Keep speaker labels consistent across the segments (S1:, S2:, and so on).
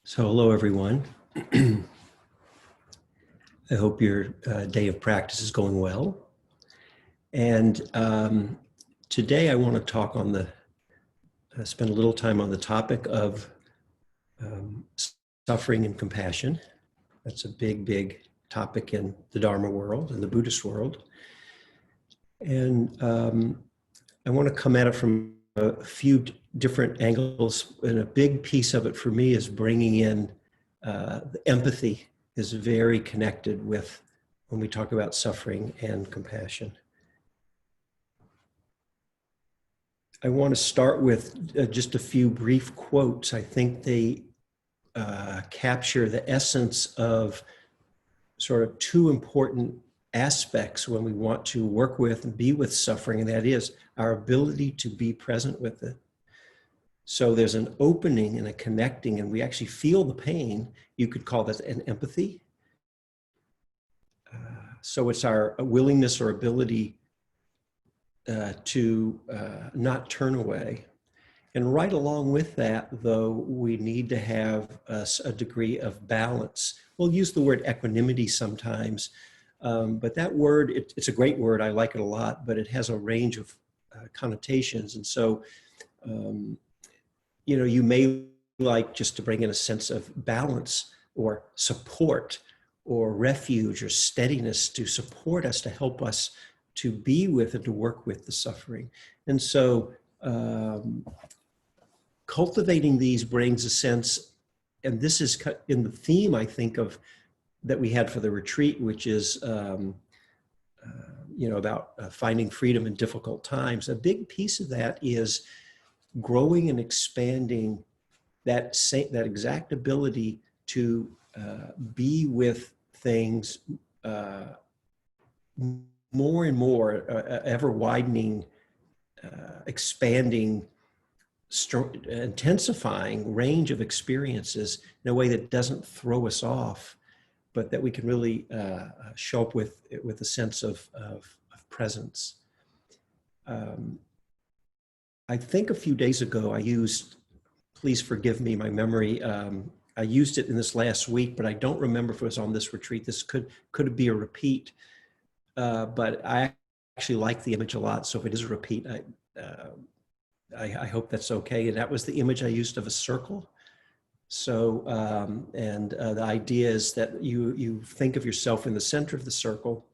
S1: So hello, everyone. I hope your day of practice is going well. And today I want to talk on spend a little time on the topic of suffering and compassion. That's a big, big topic in the Dharma world, in the Buddhist world. And I want to come at it from a few different angles. And a big piece of it for me is bringing in the empathy is very connected with when we talk about suffering and compassion. I want to start with just a few brief quotes. I think they capture the essence of sort of two important aspects when we want to work with and be with suffering, and that is our ability to be present with it. So there's an opening and a connecting, and we actually feel the pain. You could call that an empathy. So it's our willingness or ability to not turn away. And right along with that, though, we need to have a degree of balance. We'll use the word equanimity sometimes, but that word, it's a great word. I like it a lot, but it has a range of connotations. And so, you may like just to bring in a sense of balance or support or refuge or steadiness to support us, to help us to be with and to work with the suffering. And so cultivating these brings a sense, and this is in the theme, I think, of that we had for the retreat, which is about finding freedom in difficult times. A big piece of that is growing and expanding that exact ability to be with things more and more, ever widening, expanding, intensifying range of experiences in a way that doesn't throw us off, but that we can really show up with a sense of presence. I think a few days ago I used, please forgive me, my memory, I used it in this last week, but I don't remember if it was on this retreat. This could be a repeat, but I actually like the image a lot. So if it is a repeat, I hope that's okay. And that was the image I used of a circle. So, the idea is that you think of yourself in the center of the circle,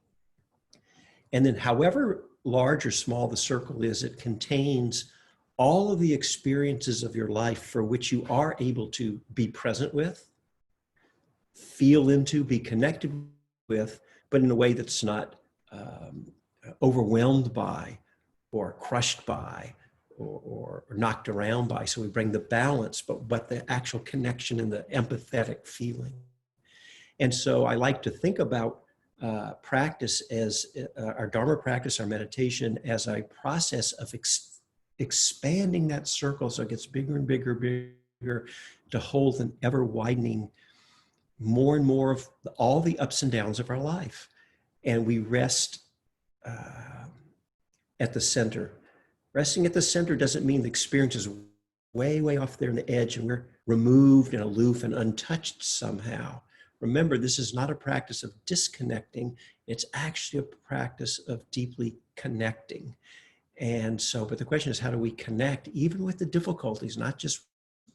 S1: and then however large or small the circle is, it contains all of the experiences of your life for which you are able to be present with, feel into, be connected with, but in a way that's not overwhelmed by or crushed by or knocked around by. So we bring the balance, but the actual connection and the empathetic feeling. And so I like to think about practice as our Dharma practice, our meditation, as a process of expanding that circle so it gets bigger and bigger, bigger, to hold an ever widening more and more of all the ups and downs of our life. And we rest at the center. Resting at the center doesn't mean the experience is way, way off there on the edge and we're removed and aloof and untouched somehow. Remember, this is not a practice of disconnecting. It's actually a practice of deeply connecting. And so, but the question is, how do we connect even with the difficulties, not just,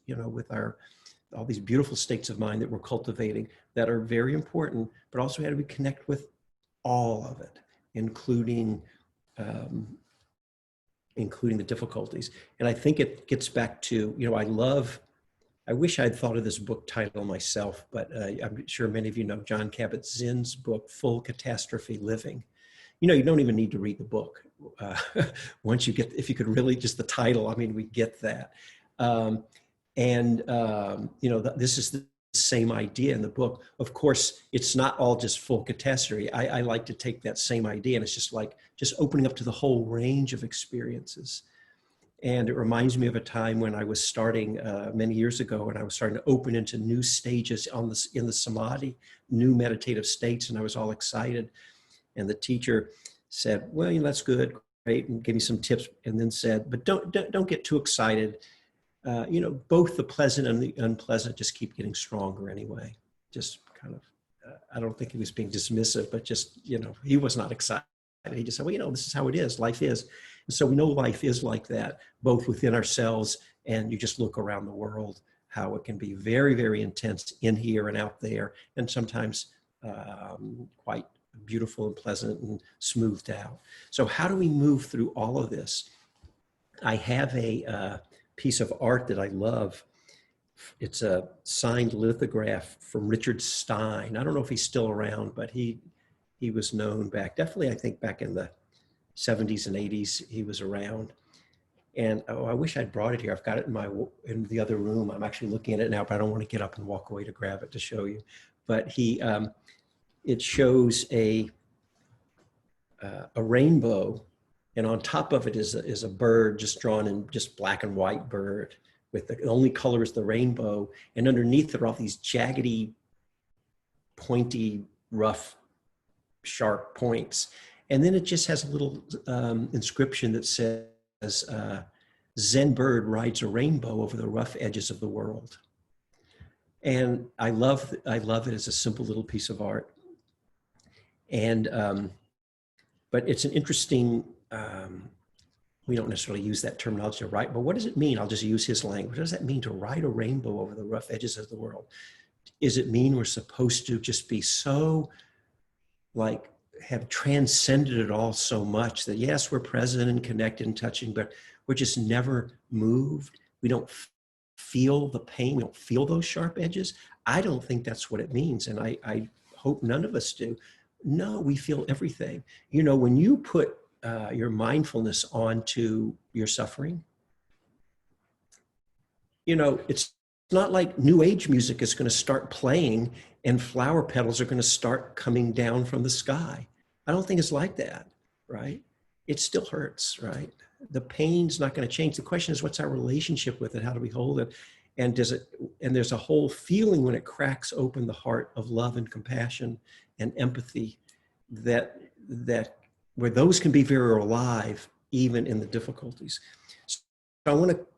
S1: with all these beautiful states of mind that we're cultivating that are very important, but also how do we connect with all of it, including the difficulties. And I think it gets back to, I wish I'd thought of this book title myself, but I'm sure many of you know John Kabat-Zinn's book, Full Catastrophe Living. You don't even need to read the book. Once you get, if you could really, just the title, we get that. This is the same idea in the book. Of course, it's not all just full catastrophe. I like to take that same idea, and it's just opening up to the whole range of experiences. And it reminds me of a time when I was starting many years ago, and I was starting to open into new stages in the samadhi, new meditative states, and I was all excited. And the teacher said, well, that's good, great, and gave me some tips, and then said, but don't get too excited. both the pleasant and the unpleasant just keep getting stronger anyway. Just kind of, I don't think he was being dismissive, but just, he was not excited. He just said, well, this is how it is. Life is. And so we know life is like that, both within ourselves, and you just look around the world, how it can be very, very intense in here and out there, and sometimes quite beautiful and pleasant and smoothed out. So how do we move through all of this? I have a piece of art that I love. It's a signed lithograph from Richard Stein. I don't know if he's still around, but he was known definitely I think back in the 70s and 80s, he was around. And I wish I'd brought it here. I've got it in the other room. I'm actually looking at it now, but I don't want to get up and walk away to grab it to show you. But it shows a rainbow, and on top of it is a bird just drawn in just black and white bird, with the only color is the rainbow, and underneath there are all these jaggedy, pointy, rough, sharp points. And then it just has a little inscription that says, Zen bird rides a rainbow over the rough edges of the world. And I love it as a simple little piece of art. And, but it's an interesting, we don't necessarily use that terminology to write, but what does it mean? I'll just use his language. What does that mean to ride a rainbow over the rough edges of the world? Does it mean we're supposed to just be so, like, have transcended it all so much that yes, we're present and connected and touching, but we're just never moved? We don't feel the pain. We don't feel those sharp edges. I don't think that's what it means. And I hope none of us do. No, we feel everything. When you put your mindfulness onto your suffering, it's not like new age music is going to start playing and flower petals are going to start coming down from the sky. I don't think it's like that, right? It still hurts, right? The pain's not going to change. The question is, what's our relationship with it? How do we hold it? And there's a whole feeling when it cracks open the heart of love and compassion and empathy that where those can be very alive, even in the difficulties. So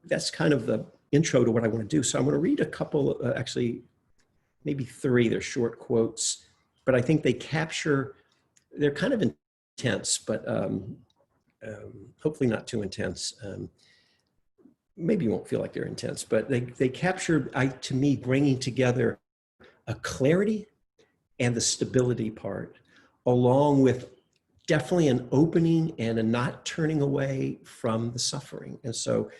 S1: that's kind of the intro to what I want to do. So I'm going to read a couple, actually, maybe three. They're short quotes, but I think they capture, they're kind of intense, but hopefully not too intense. Maybe you won't feel like they're intense, but they capture, to me, bringing together a clarity and the stability part, along with definitely an opening and a not turning away from the suffering. And so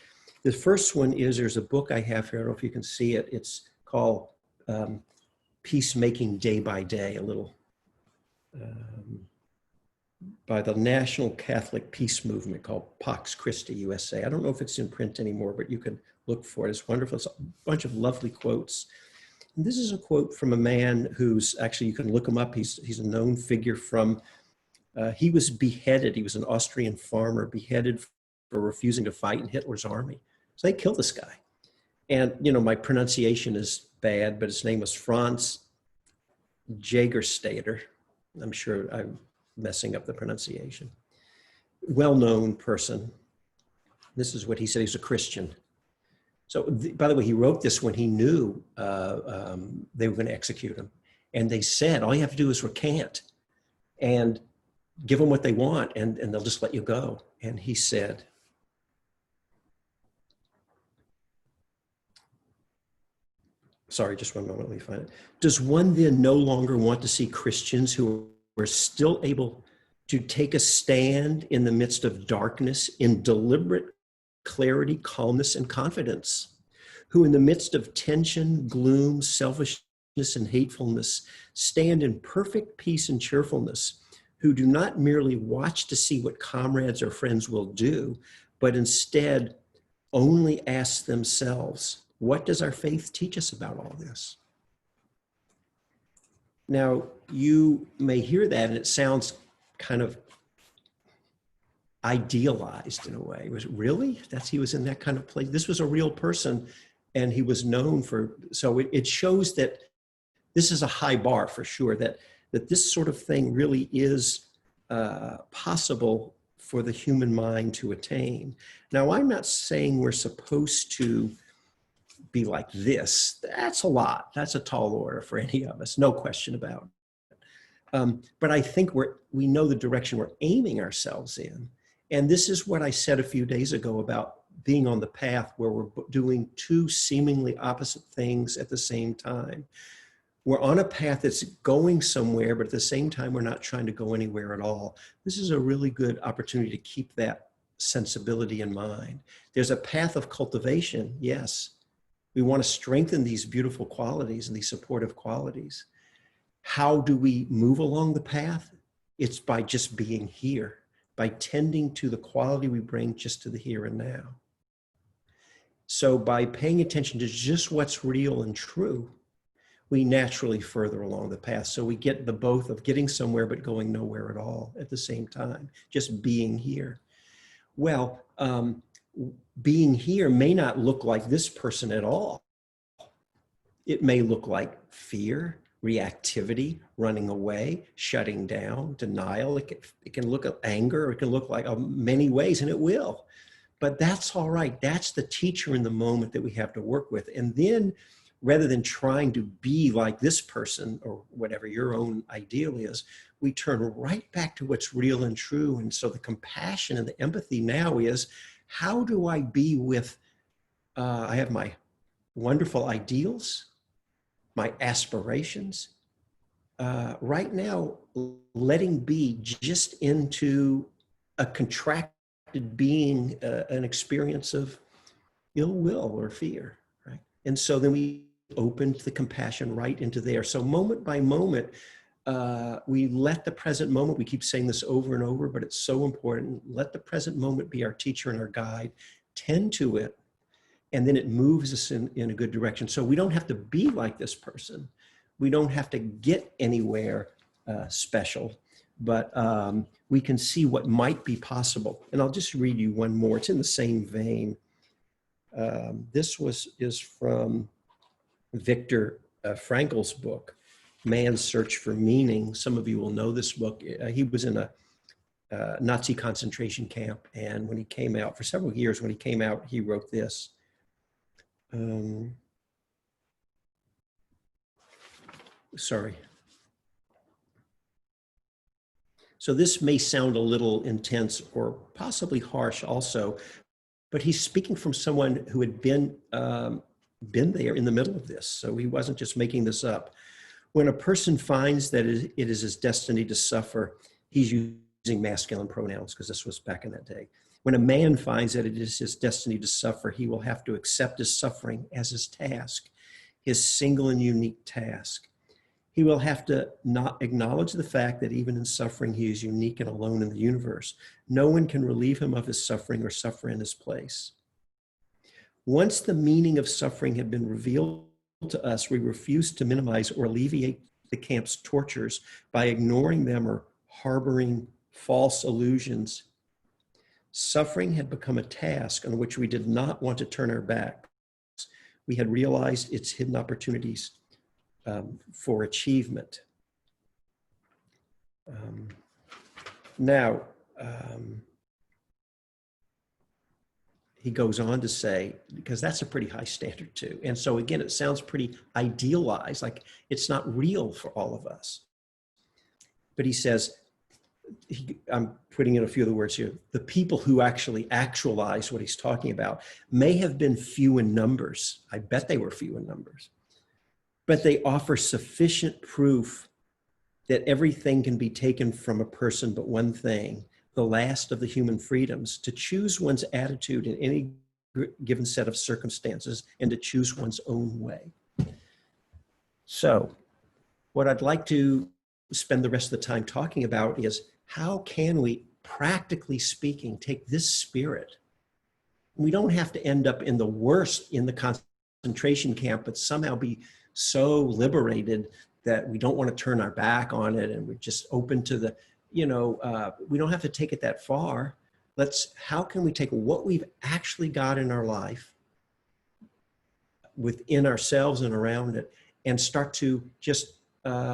S1: the first one is, there's a book I have here, I don't know if you can see it. It's called Peacemaking Day by Day, a little, by the National Catholic Peace Movement, called Pax Christi USA. I don't know if it's in print anymore, but you can look for it. It's wonderful. It's a bunch of lovely quotes. And this is a quote from a man who's actually, you can look him up. He's a known figure from, he was beheaded. He was an Austrian farmer, beheaded for refusing to fight in Hitler's army. So they killed this guy. And, my pronunciation is bad, but his name was Franz Jägerstätter. I'm sure I'm messing up the pronunciation. Well-known person. This is what he said. He's a Christian. So, by the way, he wrote this when he knew they were going to execute him. And they said, all you have to do is recant and give them what they want, and they'll just let you go. And he said, sorry, just one moment, let me find it. Does one then no longer want to see Christians who are still able to take a stand in the midst of darkness in deliberate clarity, calmness, and confidence, who in the midst of tension, gloom, selfishness, and hatefulness stand in perfect peace and cheerfulness, who do not merely watch to see what comrades or friends will do, but instead only ask themselves, what does our faith teach us about all this? Now, you may hear that and it sounds kind of idealized in a way. Was it really? He was in that kind of place. This was a real person, and he was known for, so it shows that this is a high bar for sure, that this sort of thing really is possible for the human mind to attain. Now, I'm not saying we're supposed to be like this. That's a lot. That's a tall order for any of us, no question about it. But I think we know the direction we're aiming ourselves in. And this is what I said a few days ago about being on the path where we're doing two seemingly opposite things at the same time. We're on a path that's going somewhere, but at the same time, we're not trying to go anywhere at all. This is a really good opportunity to keep that sensibility in mind. There's a path of cultivation, yes. We want to strengthen these beautiful qualities and these supportive qualities. How do we move along the path? It's by just being here, by tending to the quality we bring just to the here and now. So by paying attention to just what's real and true, we naturally further along the path. So we get the both of getting somewhere but going nowhere at all at the same time, just being here. Well, being here may not look like this person at all. It may look like fear, reactivity, running away, shutting down, denial. It can look like anger, it can look like many ways, and it will. But that's all right. That's the teacher in the moment that we have to work with. And then rather than trying to be like this person or whatever your own ideal is, we turn right back to what's real and true. And so the compassion and the empathy now is, how do I be with, I have my wonderful ideals, my aspirations. Right now, letting be just into a contracted being, an experience of ill will or fear, right? And so then we opened the compassion right into there. So moment by moment, we let the present moment, we keep saying this over and over, but it's so important. Let the present moment be our teacher and our guide, tend to it, and then it moves us in a good direction. So we don't have to be like this person. We don't have to get anywhere special, but we can see what might be possible. And I'll just read you one more. It's in the same vein. This is from Viktor Frankl's book, Man's Search for Meaning. Some of you will know this book. He was in a Nazi concentration camp, and when he came out, for several years, when he came out, he wrote this. Sorry. So this may sound a little intense or possibly harsh also, but he's speaking from someone who had been there in the middle of this. So he wasn't just making this up. When a person finds that it is his destiny to suffer, he's using masculine pronouns because this was back in that day. When a man finds that it is his destiny to suffer, he will have to accept his suffering as his task, his single and unique task. He will have to not acknowledge the fact that even in suffering, he is unique and alone in the universe. No one can relieve him of his suffering or suffer in his place. Once the meaning of suffering had been revealed to us, we refused to minimize or alleviate the camp's tortures by ignoring them or harboring false illusions. Suffering had become a task on which we did not want to turn our backs. We had realized its hidden opportunities for achievement. Now, he goes on to say, because that's a pretty high standard too. And so again, it sounds pretty idealized, like it's not real for all of us. But he says, I'm putting in a few of the words here, the people who actually actualize what he's talking about may have been few in numbers. I bet they were few in numbers. But they offer sufficient proof that everything can be taken from a person but one thing, the last of the human freedoms, to choose one's attitude in any given set of circumstances and to choose one's own way. So what I'd like to spend the rest of the time talking about is how can we, practically speaking, take this spirit. We don't have to end up in the worst in the concentration camp, but somehow be so liberated that we don't want to turn our back on it and we're just open to the, we don't have to take it that far. How can we take what we've actually got in our life within ourselves and around it and start to just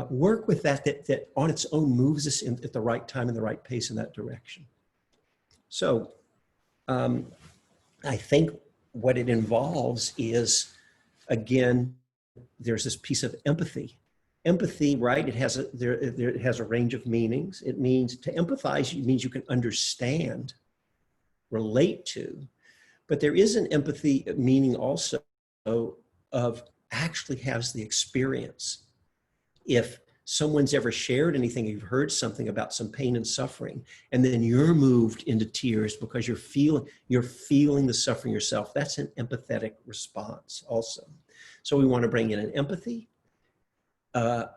S1: work with that on its own moves us at the right time and the right pace in that direction. So I think what it involves is Again, there's this piece of empathy. Empathy, right? It has it has a range of meanings. It means to empathize. It means you can understand, relate to. But there is an empathy meaning also of actually has the experience. If someone's ever shared anything, you've heard something about some pain and suffering, and then you're moved into tears because you're feeling the suffering yourself, that's an empathetic response also. So we want to bring in an empathy, a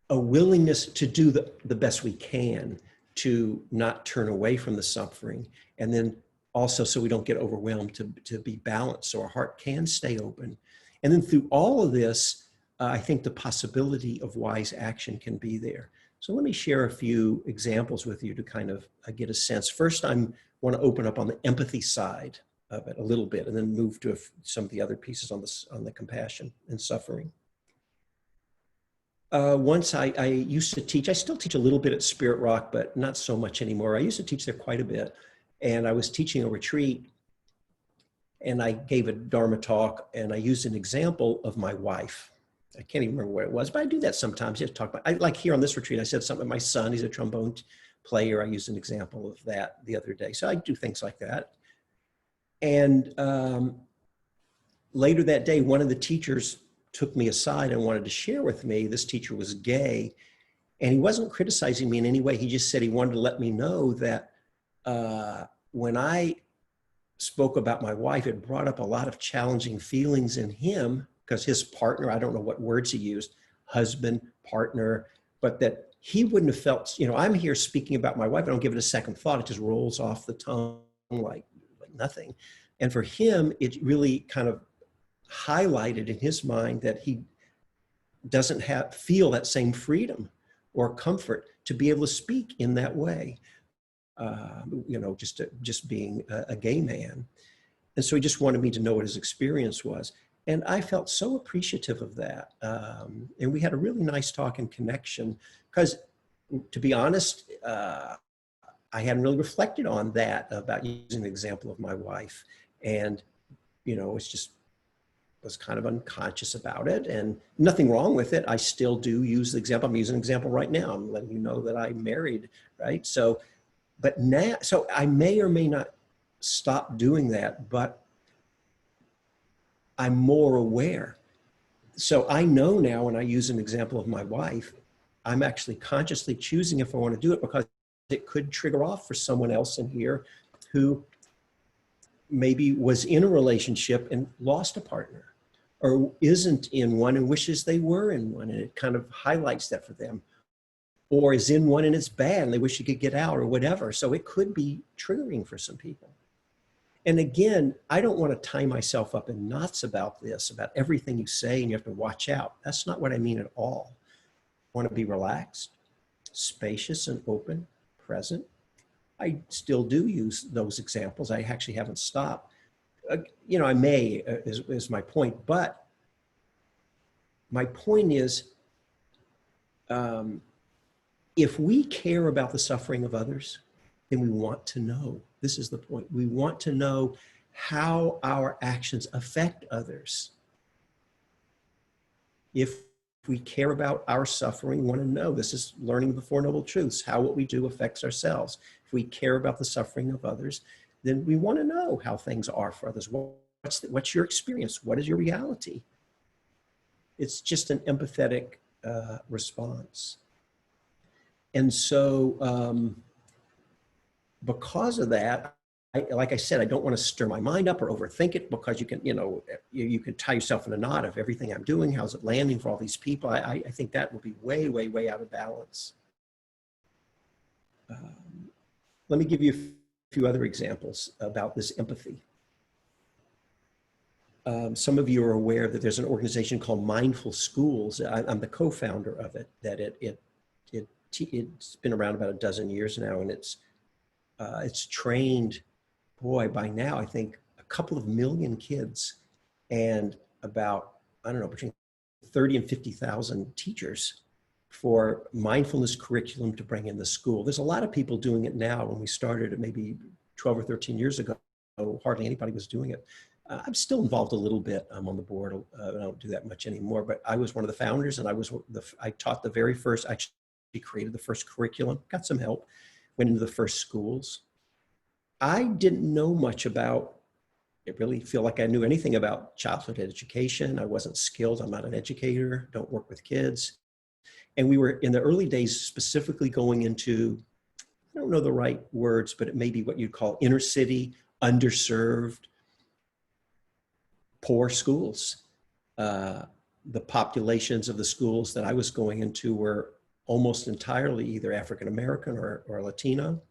S1: willingness to do the best we can to not turn away from the suffering, and then also so we don't get overwhelmed, to be balanced so our heart can stay open. And then through all of this, I think the possibility of wise action can be there. So let me share a few examples with you to kind of get a sense. First, I want to open up on the empathy side of it a little bit, and then move to some of the other pieces on the compassion and suffering. Once I used to teach, I still teach a little bit at Spirit Rock, but not so much anymore. I used to teach there quite a bit. And I was teaching a retreat, and I gave a Dharma talk, and I used an example of my wife. I can't even remember what it was, but I do that sometimes. Just talk about, like here on this retreat, I said something about my son. He's a trombone player. I used an example of that the other day. So I do things like that. And later that day, one of the teachers took me aside and wanted to share with me. This teacher was gay, and he wasn't criticizing me in any way. He just said he wanted to let me know that when I spoke about my wife, it brought up a lot of challenging feelings in him, because his partner, I don't know what words he used, husband, partner, but that he wouldn't have felt, I'm here speaking about my wife. I don't give it a second thought. It just rolls off the tongue like nothing. And for him, it really kind of highlighted in his mind that he doesn't feel that same freedom or comfort to be able to speak in that way, just being a gay man. And so he just wanted me to know what his experience was. And I felt so appreciative of that. And we had a really nice talk and connection, because to be honest, I hadn't really reflected on that, about using the example of my wife. And, it's just, was kind of unconscious about it, and nothing wrong with it. I still do use the example. I'm using an example right now. I'm letting you know that I'm married, right? So, but now, so I may or may not stop doing that, but I'm more aware. So I know now when I use an example of my wife, I'm actually consciously choosing if I want to do it, because it could trigger off for someone else in here who maybe was in a relationship and lost a partner, or isn't in one and wishes they were in one, and it kind of highlights that for them, or is in one and it's bad and they wish you could get out, or whatever. So it could be triggering for some people. And again, I don't want to tie myself up in knots about this, about everything you say and you have to watch out. That's not what I mean at all. I want to be relaxed, spacious and open, present. I still do use those examples. I actually haven't stopped. I may, is my point, but my point is, if we care about the suffering of others, then we want to know. This is the point. We want to know how our actions affect others. If we care about our suffering, we want to know. This is learning the Four Noble Truths, how what we do affects ourselves. If we care about the suffering of others, then we want to know how things are for others. What's your experience? What is your reality? It's just an empathetic response. And so because of that, like I said, I don't want to stir my mind up or overthink it, because you can, you can tie yourself in a knot of everything I'm doing. How's it landing for all these people? I think that will be way, way, way out of balance. Let me give you a few other examples about this empathy. Some of you are aware that there's an organization called Mindful Schools. I'm the co-founder of it. That it's been around about a dozen years now, and it's trained, boy, by now I think a couple of million kids, and about, I don't know, between 30 and 50,000 teachers for mindfulness curriculum to bring in the school. There's a lot of people doing it now. When we started it maybe 12 or 13 years ago, hardly anybody was doing it. I'm still involved a little bit. I'm on the board. I don't do that much anymore, but I was one of the founders, and I taught the very first, actually created the first curriculum, got some help, went into the first schools. I didn't know much about, I really feel like I knew anything about childhood education. I wasn't skilled. I'm not an educator, don't work with kids. And we were in the early days specifically going into, I don't know the right words, but it may be what you'd call inner city, underserved, poor schools. The populations of the schools that I was going into were almost entirely either African American or Latino.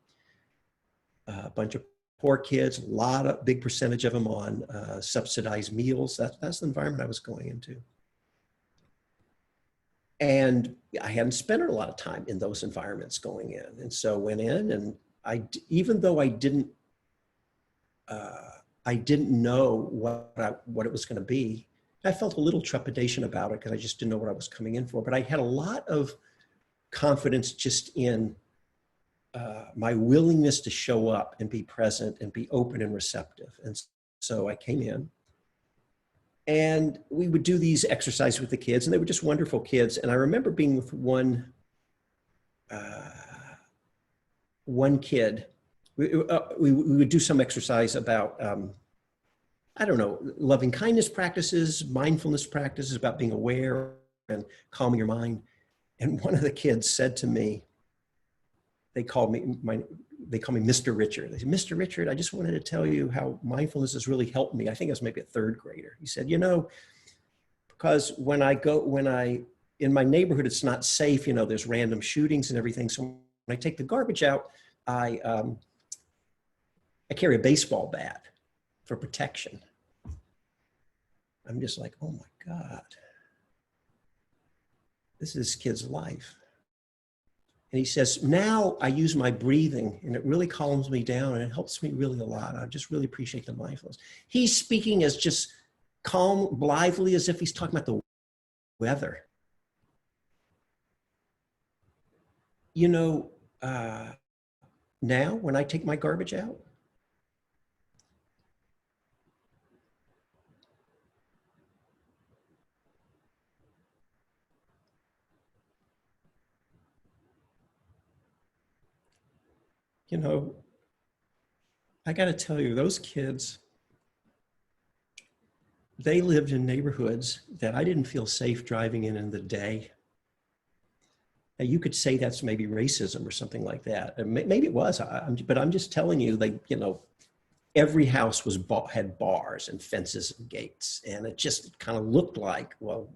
S1: A bunch of poor kids, a lot of big percentage of them on subsidized meals. That's the environment I was going into. And I hadn't spent a lot of time in those environments going in. And so went in, and even though I didn't know what it was going to be, I felt a little trepidation about it because I just didn't know what I was coming in for. But I had a lot of confidence just in my willingness to show up and be present and be open and receptive. And so I came in, and we would do these exercises with the kids, and they were just wonderful kids. And I remember being with one kid. We would do some exercise about, I don't know, loving kindness practices, mindfulness practices, about being aware and calming your mind. And one of the kids said to me, they call me Mr. Richard. They said, Mr. Richard, I just wanted to tell you how mindfulness has really helped me. I think I was maybe a third grader. He said, because in my neighborhood, it's not safe. There's random shootings and everything. So when I take the garbage out, I carry a baseball bat for protection. I'm just like, oh my God, this is this kid's life. And he says, now I use my breathing, and it really calms me down, and it helps me really a lot. I just really appreciate the mindfulness. He's speaking as just calm, blithely, as if he's talking about the weather. Now when I take my garbage out, I got to tell you, those kids, they lived in neighborhoods that I didn't feel safe driving in the day. Now, you could say that's maybe racism or something like that. Maybe it was, but I'm just telling you, every house had bars and fences and gates, and it just kind of looked like, well,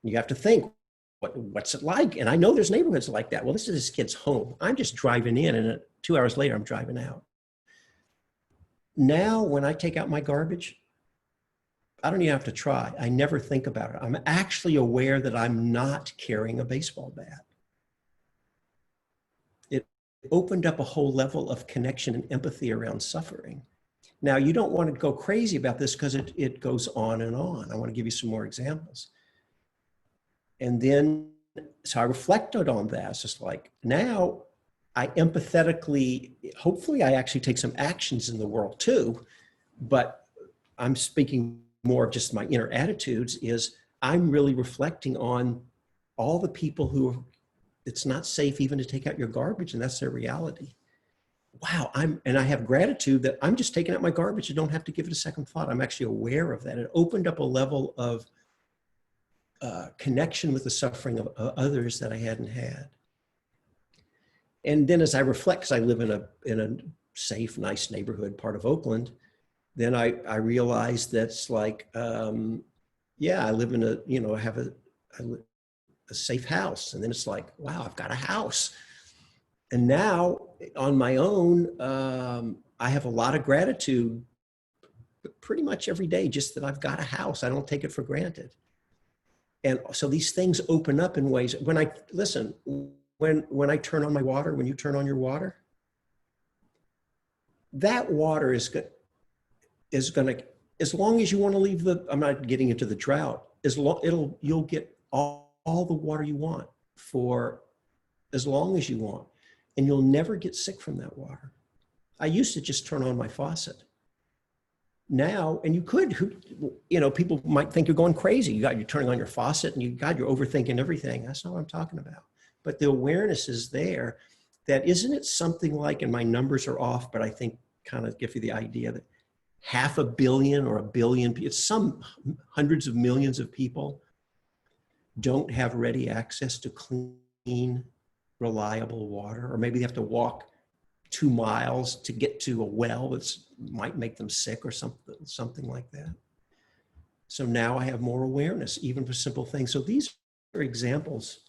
S1: you have to think, what's it like? And I know there's neighborhoods like that. Well, this is this kid's home. I'm just driving in, and 2 hours later, I'm driving out. Now, when I take out my garbage, I don't even have to try. I never think about it. I'm actually aware that I'm not carrying a baseball bat. It opened up a whole level of connection and empathy around suffering. Now, you don't want to go crazy about this because it goes on and on. I want to give you some more examples. And then, so I reflected on that. It's just like, now I empathetically, hopefully I actually take some actions in the world too, but I'm speaking more of just my inner attitudes, is I'm really reflecting on all the people who it's not safe even to take out your garbage, and that's their reality. Wow, and I have gratitude that I'm just taking out my garbage and don't have to give it a second thought. I'm actually aware of that. It opened up a level of connection with the suffering of others that I hadn't had. And then as I reflect, because I live in a safe, nice neighborhood, part of Oakland, then I realized that's like, yeah, I live in I have a safe house. And then it's like, wow, I've got a house. And now on my own, I have a lot of gratitude pretty much every day, just that I've got a house. I don't take it for granted. And so these things open up in ways. When I turn on my water, when you turn on your water, that water is going to, as long as you want to leave I'm not getting into the drought, you'll get all the water you want for as long as you want, and you'll never get sick from that water. I used to just turn on my faucet, now, and you could, people might think you're going crazy. You're turning on your faucet and you're overthinking everything. That's not what I'm talking about. But the awareness is there that isn't it something like, and my numbers are off, but I think kind of give you the idea that 500 million or 1 billion, it's some hundreds of millions of people don't have ready access to clean, reliable water, or maybe they have to walk 2 miles to get to a well that might make them sick or something like that. So now I have more awareness, even for simple things. So these are examples.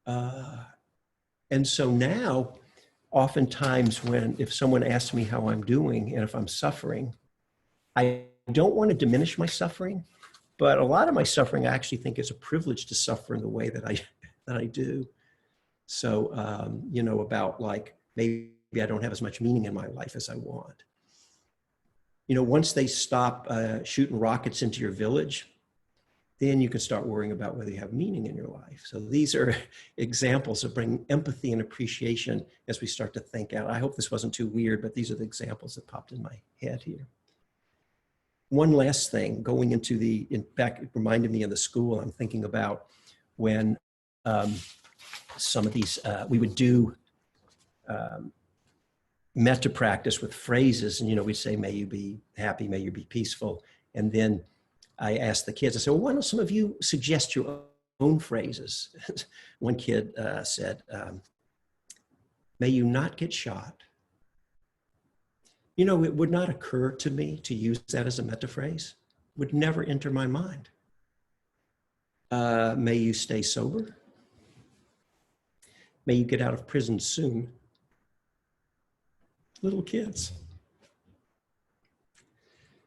S1: And so now, oftentimes if someone asks me how I'm doing and if I'm suffering, I don't want to diminish my suffering, but a lot of my suffering, I actually think it's a privilege to suffer in the way that I do. So, about like, maybe I don't have as much meaning in my life as I want. Once they stop shooting rockets into your village, then you can start worrying about whether you have meaning in your life. So these are examples of bringing empathy and appreciation as we start to think out. I hope this wasn't too weird, but these are the examples that popped in my head here. One last thing, going into it reminded me of the school. I'm thinking about when some of these, we would do metta practice with phrases, and we'd say, may you be happy, may you be peaceful. And then I asked the kids, I said, well, why don't some of you suggest your own phrases? One kid said, may you not get shot. It would not occur to me to use that as a metta phrase. It would never enter my mind. May you stay sober. May you get out of prison soon. Little kids.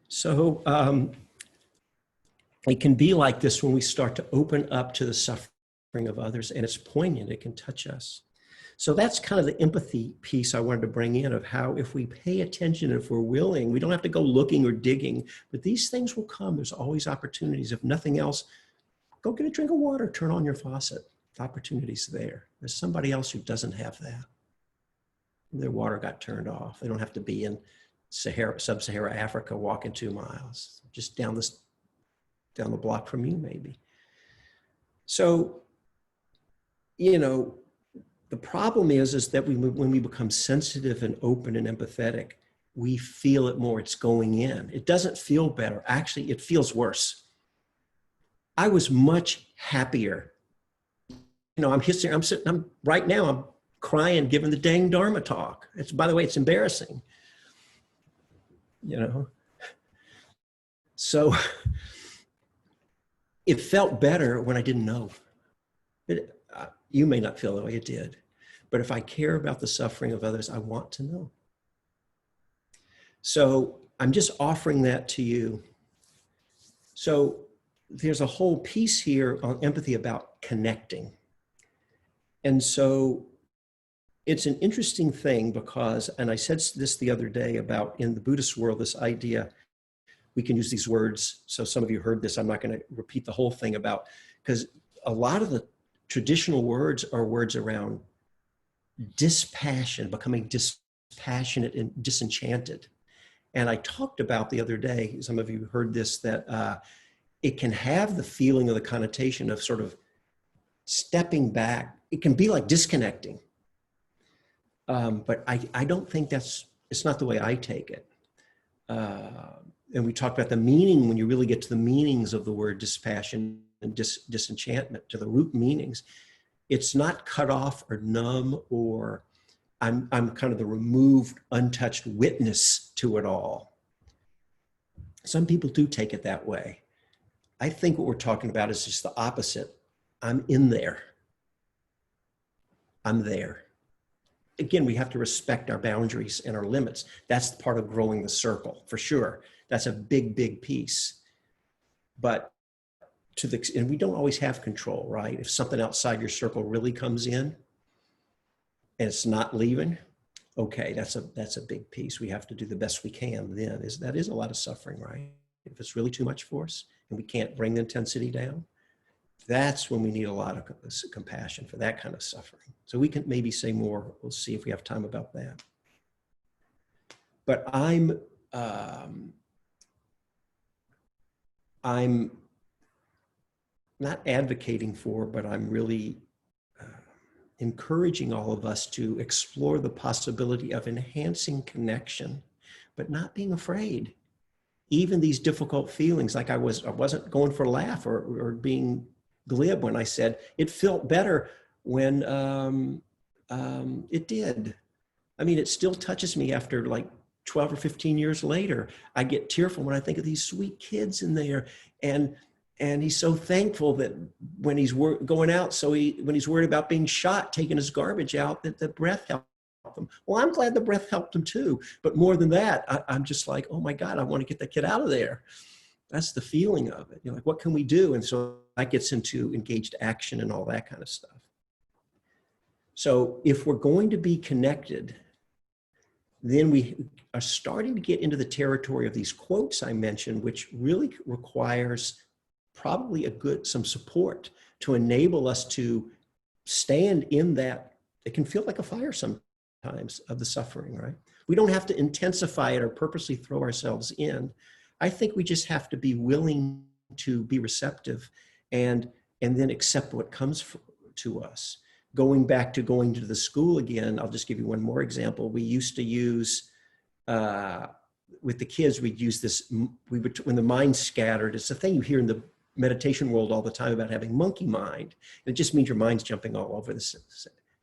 S1: So it can be like this when we start to open up to the suffering of others, and it's poignant, it can touch us. So that's kind of the empathy piece I wanted to bring in, of how if we pay attention, if we're willing, we don't have to go looking or digging, but these things will come. There's always opportunities. If nothing else, go get a drink of water, turn on your faucet. The opportunity's there. There's somebody else who doesn't have that. Their water got turned off. They don't have to be in sub-Saharan Africa walking 2 miles, just down the block from you, maybe. So, the problem is that when we become sensitive and open and empathetic, we feel it more. It's going in. It doesn't feel better. Actually, it feels worse. I was much happier. I'm right now, I'm crying giving the dang Dharma talk. By the way, it's embarrassing. So it felt better when I didn't know. You may not feel the way it did, but if I care about the suffering of others, I want to know. So I'm just offering that to you. So there's a whole piece here on empathy about connecting. And so it's an interesting thing because, and I said this the other day about in the Buddhist world, this idea, we can use these words. So some of you heard this, I'm not going to repeat the whole thing about, because a lot of the traditional words are words around dispassion, becoming dispassionate and disenchanted. And I talked about the other day, some of you heard this, that it can have the feeling of the connotation of sort of stepping back. It can be like disconnecting. But I don't think it's not the way I take it. And we talked about the meaning, when you really get to the meanings of the word dispassion and disenchantment, to the root meanings, it's not cut off or numb, or I'm kind of the removed, untouched witness to it all. Some people do take it that way. I think what we're talking about is just the opposite. I'm in there. I'm there. Again, we have to respect our boundaries and our limits. That's part of growing the circle, for sure. That's a big, big piece. But and we don't always have control, right? If something outside your circle really comes in and it's not leaving, okay, that's a big piece. We have to do the best we can then. That is a lot of suffering, right? If it's really too much for us and we can't bring the intensity down, that's when we need a lot of compassion for that kind of suffering. So we can maybe say more. We'll see if we have time about that. But I'm not advocating for, but I'm really encouraging all of us to explore the possibility of enhancing connection, but not being afraid. Even these difficult feelings, like I wasn't going for a laugh or being glib when I said it felt better when it did. I mean, it still touches me after like 12 or 15 years later. I get tearful when I think of these sweet kids in there, and he's so thankful that when he's going out, when he's worried about being shot, taking his garbage out, that the breath helped him. Well, I'm glad the breath helped him too. But more than that, I'm just like, oh my God, I want to get that kid out of there. That's the feeling of it. You know, like, what can we do? And so that gets into engaged action and all that kind of stuff. So if we're going to be connected, then we are starting to get into the territory of these quotes I mentioned, which really requires probably some support to enable us to stand in that. It can feel like a fire sometimes of the suffering, right? We don't have to intensify it or purposely throw ourselves in. I think we just have to be willing to be receptive and then accept what comes to us. Going back to going to the school again, I'll just give you one more example. We used to use, with the kids, we'd use this, when the mind's scattered, it's a thing you hear in the meditation world all the time about having monkey mind. And it just means your mind's jumping all over the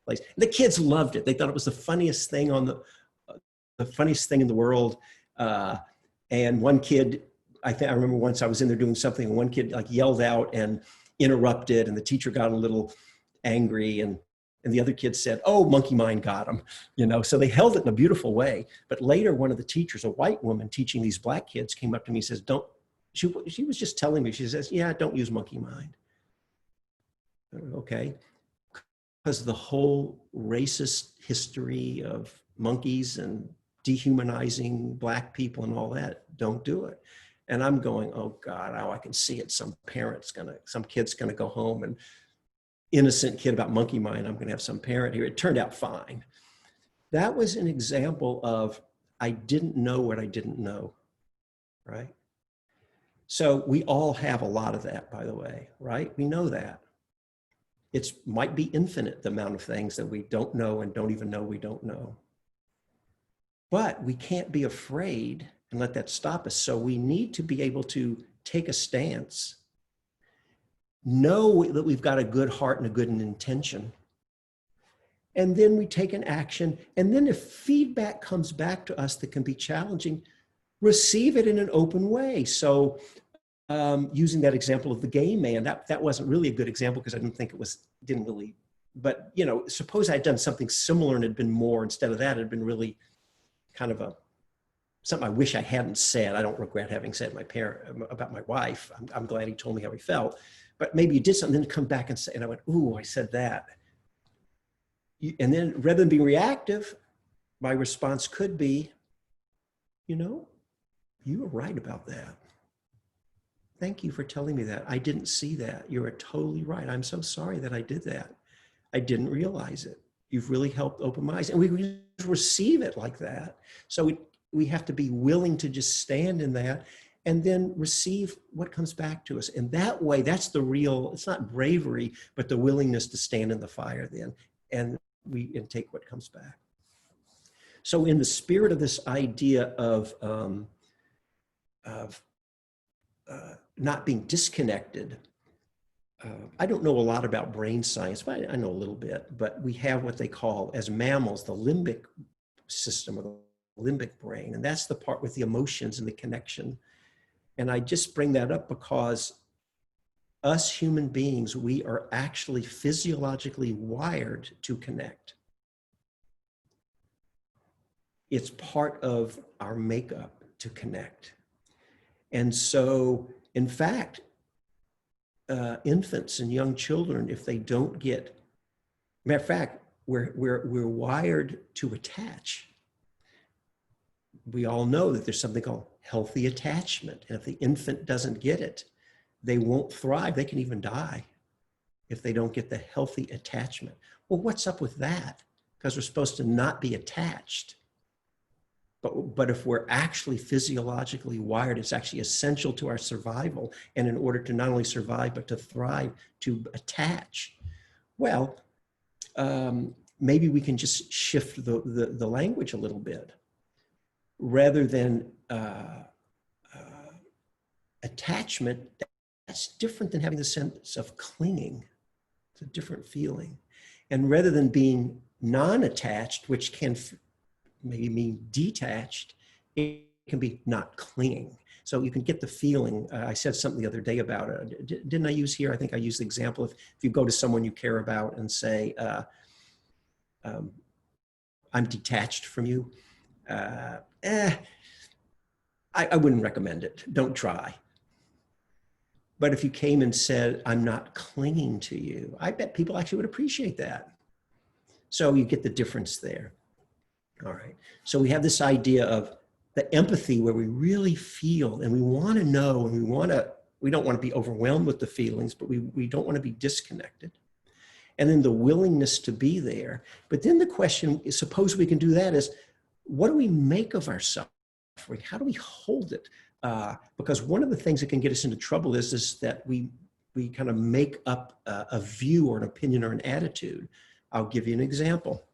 S1: place. And the kids loved it. They thought it was the funniest thing the funniest thing in the world. And one kid, I remember once I was in there doing something, and one kid like yelled out and interrupted, and the teacher got a little angry, and the other kids said, oh, monkey mind got him, you know. So they held it in a beautiful way. But later, one of the teachers, a white woman teaching these black kids, came up to me and says, she was just telling me, she says, yeah, don't use monkey mind. Okay. Because the whole racist history of monkeys and dehumanizing black people and all that, don't do it. And I'm going, oh God, now I can see it. Some kid's gonna go home, and innocent kid about monkey mind, I'm gonna have some parent here. It turned out fine. That was an example of, I didn't know what I didn't know, right? So we all have a lot of that, by the way, right? We know that. It might be infinite, the amount of things that we don't know and don't even know we don't know. But we can't be afraid and let that stop us. So we need to be able to take a stance, know that we've got a good heart and a good intention, and then we take an action. And then if feedback comes back to us that can be challenging, receive it in an open way. So using that example of the gay man, that wasn't really a good example because I didn't think didn't really, but you know, suppose I'd done something similar and it had been more, instead of that, it had been really kind of something I wish I hadn't said. I don't regret having said about my wife. I'm glad he told me how he felt, but maybe you did something, then come back and say, and I went, ooh, I said that. And then rather than being reactive, my response could be, you know, you were right about that. Thank you for telling me that. I didn't see that. You're totally right. I'm so sorry that I did that. I didn't realize it. You've really helped open my eyes. And we receive it like that. So we have to be willing to just stand in that and then receive what comes back to us. And that way, that's the real, it's not bravery, but the willingness to stand in the fire then and take what comes back. So in the spirit of this idea of not being disconnected, I don't know a lot about brain science, but I know a little bit, but we have what they call, as mammals, the limbic system, or the limbic brain, and that's the part with the emotions and the connection. And I just bring that up because us human beings, we are actually physiologically wired to connect. It's part of our makeup to connect. And so, in fact, infants and young children, if they don't get, matter of fact, we're wired to attach. We all know that there's something called healthy attachment. And if the infant doesn't get it, they won't thrive. They can even die if they don't get the healthy attachment. Well, what's up with that? Because we're supposed to not be attached. But if we're actually physiologically wired, it's actually essential to our survival. And in order to not only survive, but to thrive, to attach, well, maybe we can just shift the language a little bit. Rather than attachment, that's different than having the sense of clinging. It's a different feeling. And rather than being non-attached, which can maybe mean detached, it can be not clinging. So you can get the feeling. I said something the other day about it. Didn't I use here? I think I used the example of if you go to someone you care about and say, I'm detached from you. I wouldn't recommend it. Don't try. But if you came and said, I'm not clinging to you, I bet people actually would appreciate that. So you get the difference there. All right. So we have this idea of the empathy where we really feel and we want to know and we don't want to be overwhelmed with the feelings, but we don't want to be disconnected. And then the willingness to be there. But then the question is, suppose we can do that, is what do we make of our suffering? How do we hold it? Because one of the things that can get us into trouble is that we kind of make up a view or an opinion or an attitude. I'll give you an example.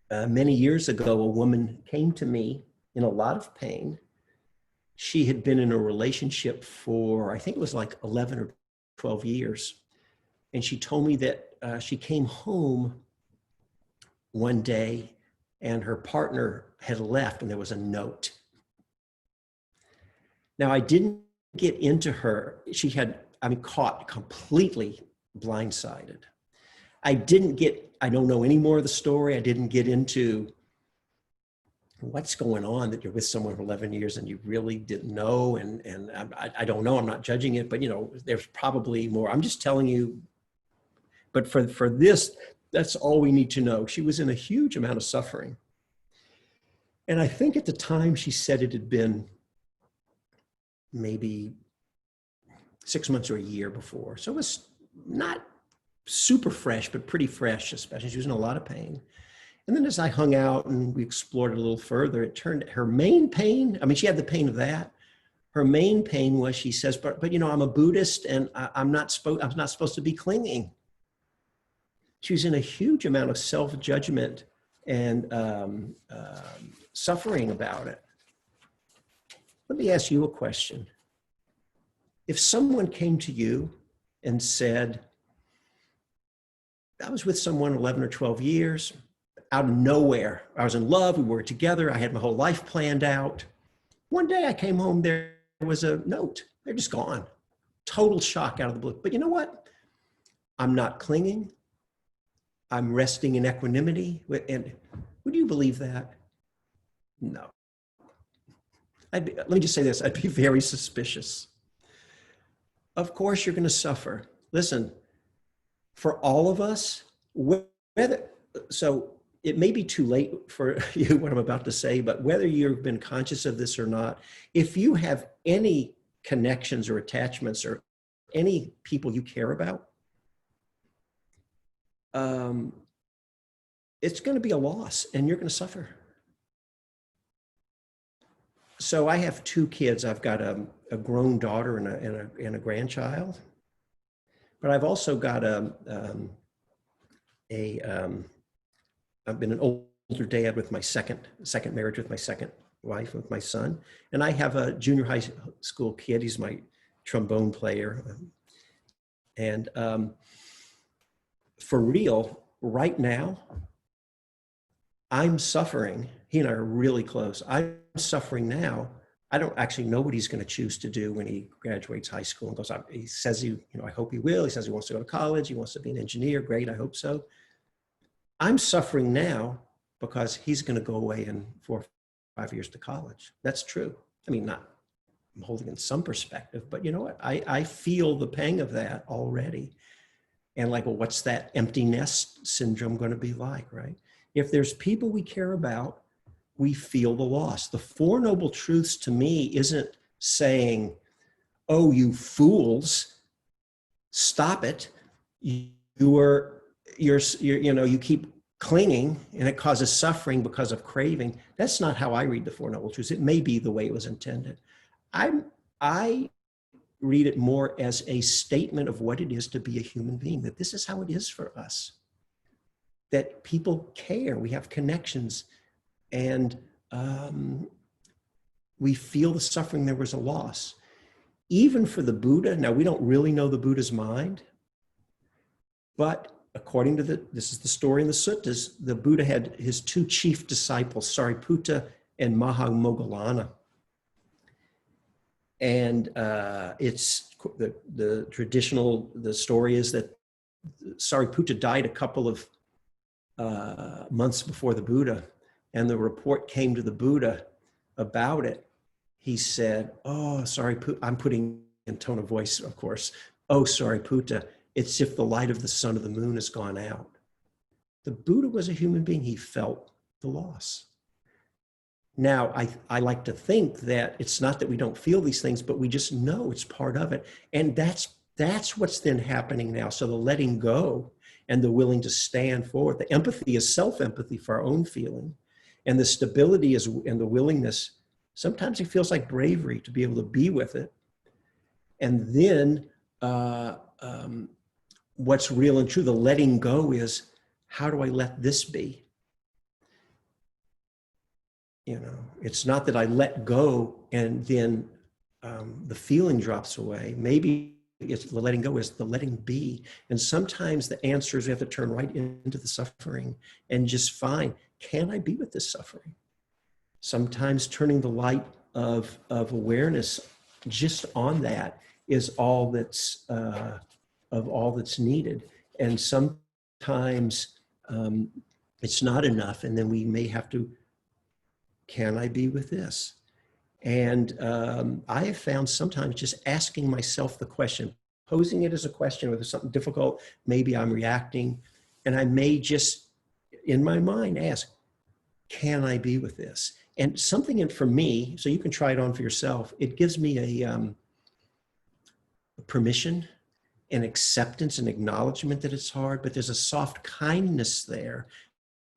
S1: Many years ago, a woman came to me in a lot of pain. She had been in a relationship for, I think it was like 11 or 12 years. And she told me that she came home one day and her partner had left and there was a note. Now, I didn't get into her. She had, caught completely blindsided. I don't know any more of the story. I didn't get into what's going on that you're with someone for 11 years and you really didn't know. And I don't know, I'm not judging it, but there's probably more. I'm just telling you, but for this, that's all we need to know. She was in a huge amount of suffering. And I think at the time she said it had been maybe 6 months or a year before. So it was not super fresh, but pretty fresh, especially. She was in a lot of pain. And then as I hung out and we explored it a little further, it turned her main pain, she had the pain of that. Her main pain was, she says, but I'm a Buddhist and I'm not supposed to be clinging. She was in a huge amount of self-judgment and suffering about it. Let me ask you a question. If someone came to you and said, I was with someone 11 or 12 years, out of nowhere, I was in love, we were together, I had my whole life planned out. One day I came home, there was a note, they're just gone. Total shock out of the blue. But you know what? I'm not clinging. I'm resting in equanimity. And would you believe that? No. Let me just say this, I'd be very suspicious. Of course you're going to suffer. Listen, for all of us, so it may be too late for you, what I'm about to say, but whether you've been conscious of this or not, if you have any connections or attachments or any people you care about, it's going to be a loss and you're going to suffer. So I have two kids. I've got a grown daughter and a grandchild, but I've also got I've been an older dad with my second marriage with my second wife, with my son. And I have a junior high school kid. He's my trombone player. And for real, right now, I'm suffering. He and I are really close. I'm suffering now. I don't actually know what he's going to choose to do when he graduates high school and goes out. He says I hope he will. He says he wants to go to college. He wants to be an engineer. Great. I hope so. I'm suffering now because he's going to go away in 4 or 5 years to college. That's true. I'm holding in some perspective, but you know what? I feel the pang of that already. And what's that empty nest syndrome going to be like, right? If there's people we care about, we feel the loss. The Four Noble Truths to me isn't saying, oh, you fools, stop it. You keep clinging and it causes suffering because of craving. That's not how I read the Four Noble Truths. It may be the way it was intended. I read it more as a statement of what it is to be a human being, that this is how it is for us, that people care, we have connections, and we feel the suffering. There was a loss. Even for the Buddha, now we don't really know the Buddha's mind, but according to this is the story in the suttas, the Buddha had his two chief disciples, Sariputta and Mahamoggallana. And it's the traditional, the story is that Sariputta died a couple of months before the Buddha, and the report came to the Buddha about it. He said, "Oh, Sariputta," I'm putting in tone of voice, of course. "Oh, Sariputta, it's if the light of the sun or the moon has gone out." The Buddha was a human being. He felt the loss. Now, I like to think that it's not that we don't feel these things, but we just know it's part of it. And that's what's then happening now. So the letting go and the willing to stand forward. The empathy is self-empathy for our own feeling. And the stability is, and the willingness, sometimes it feels like bravery to be able to be with it. And then what's real and true, the letting go is, how do I let this be? You know, it's not that I let go and then the feeling drops away. Maybe it's the letting go is the letting be. And sometimes the answer is we have to turn right into the suffering and just find, can I be with this suffering? Sometimes turning the light of awareness just on that is all that's of all that's needed. And sometimes it's not enough, and then we may have to, can I be with this? And I have found sometimes just asking myself the question, posing it as a question, whether it's something difficult, maybe I'm reacting, and I may just, in my mind, ask, can I be with this? And something in for me, so you can try it on for yourself, it gives me a permission and acceptance and acknowledgement that it's hard, but there's a soft kindness there